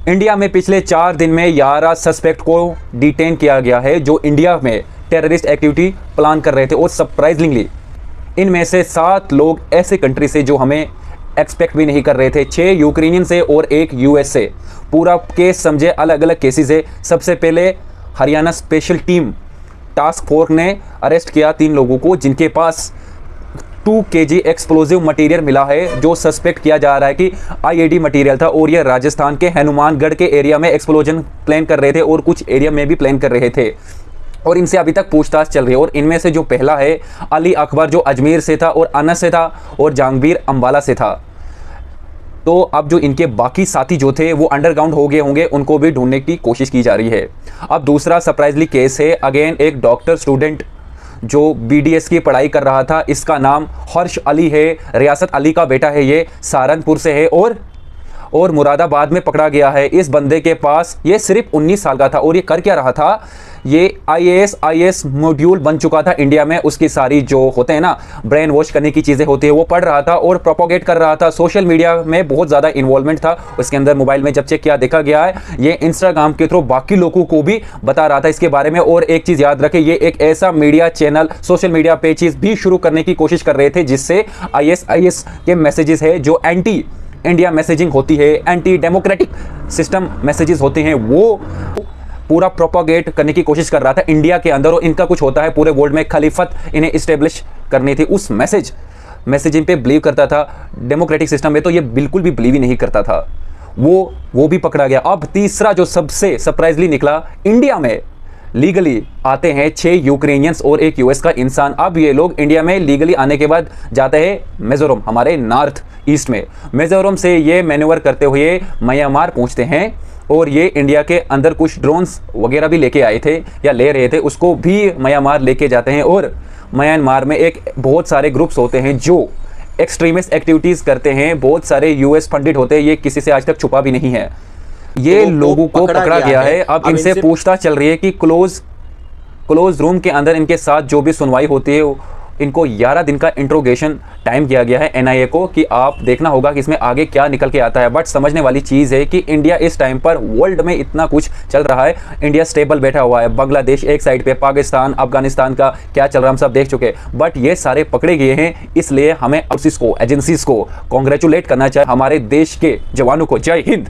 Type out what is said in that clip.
India में पिछले 4 दिन में 11 सस्पेक्ट को डिटेन किया गया है जो इंडिया में टेररिस्ट एक्टिविटी प्लान कर रहे थे। और सरप्राइजिंगली इनमें से 7 लोग ऐसे कंट्री से जो हमें एक्सपेक्ट भी नहीं कर रहे थे। 6 यूक्रेनियन से और 1 यूएस से। पूरा केस समझे, अलग अलग केसेस है। सबसे पहले Haryana special team task force ने अरेस्ट किया 3 लोगों को जिनके पास 2 kg एक्सप्लोजिव मटेरियल मिला है जो सस्पेक्ट किया जा रहा है कि आईईडी मटेरियल था। और ये राजस्थान के हनुमानगढ़ के एरिया में एक्सप्लोजन प्लान कर रहे थे और कुछ एरिया में भी प्लान कर रहे थे। और इनसे अभी तक पूछताछ चल रही है। और इनमें से जो पहला है अली अकबर जो अजमेर से था और अनस से था और जहांगीर अंबाला से था। तो अब जो इनके बाकी साथी जो थे वो अंडरग्राउंड हो गए होंगे, उनको भी ढूंढने की कोशिश की जा रही है। अब दूसरा सरप्राइजली केस है अगेन एक डॉक्टर स्टूडेंट जो बीडीएस की पढ़ाई कर रहा था। इसका नाम हर्ष अली है, रियासत अली का बेटा है, ये सहारनपुर से है और मुरादाबाद में पकड़ा गया है। इस बंदे के पास ये सिर्फ 19 साल का था और ये कर क्या रहा था, ये आईएएस मॉड्यूल बन चुका था इंडिया में। उसकी सारी जो होते हैं ना ब्रेन वॉश करने की चीज़ें होती है वो पढ़ रहा था और प्रोपोगेट कर रहा था। सोशल मीडिया में बहुत ज़्यादा इन्वॉल्वमेंट था उसके अंदर। मोबाइल में जब चेक किया देखा गया है ये इंस्टाग्राम के थ्रू बाकी लोगों को भी बता रहा था इसके बारे में। और एक चीज़ याद रखें, ये एक ऐसा media channel social media pages भी शुरू करने की कोशिश कर रहे थे जिससे आईएस के मैसेजेस है जो एंटी इंडिया मैसेजिंग होती है, एंटी डेमोक्रेटिक सिस्टम मैसेजेस होते हैं, वो पूरा प्रोपोगेट करने की कोशिश कर रहा था इंडिया के अंदर। और इनका कुछ होता है पूरे वर्ल्ड में खलीफत इन्हें इस्टेब्लिश करनी थी। उस मैसेजिंग पे बिलीव करता था डेमोक्रेटिक सिस्टम में, तो ये बिल्कुल भी बिलीव ही नहीं करता था। वो भी पकड़ा गया। अब तीसरा जो सबसे सरप्राइजली निकला, इंडिया में लीगली आते हैं 6 यूक्रेनियंस और 1 यूएस का इंसान। अब ये लोग इंडिया में लीगली आने के बाद जाते हैं मिजोरम, हमारे नॉर्थ ईस्ट में। मिजोरम से ये मैन्यूवर करते हुए म्यांमार पहुंचते हैं और ये इंडिया के अंदर कुछ ड्रोन्स वगैरह भी लेके आए थे या ले रहे थे, उसको भी म्यांमार लेके जाते हैं। और म्यांमार में एक बहुत सारे ग्रुप्स होते हैं जो एक्सट्रीमिस्ट एक्टिविटीज़ करते हैं, बहुत सारे यूएस फंडेड होते हैं, ये किसी से आज तक छुपा भी नहीं है। ये लोगों को पकड़ा गया है। अब इनसे पूछताछ चल रही है कि क्लोज रूम के अंदर इनके साथ जो भी सुनवाई होती है इनको 11 दिन का इंट्रोगेशन टाइम किया गया है एनआईए को कि आप देखना होगा कि इसमें आगे क्या निकल के आता है। बट समझने वाली चीज़ है कि इंडिया इस टाइम पर वर्ल्ड में इतना कुछ चल रहा है, इंडिया स्टेबल बैठा हुआ है। बांग्लादेश एक साइड पे, पाकिस्तान अफगानिस्तान का क्या चल रहा है हम सब देख चुके हैं। बट ये सारे पकड़े गए हैं, इसलिए हमें एजेंसीज को कॉन्ग्रेचुलेट करना चाहिए। हमारे देश के जवानों को जय हिंद।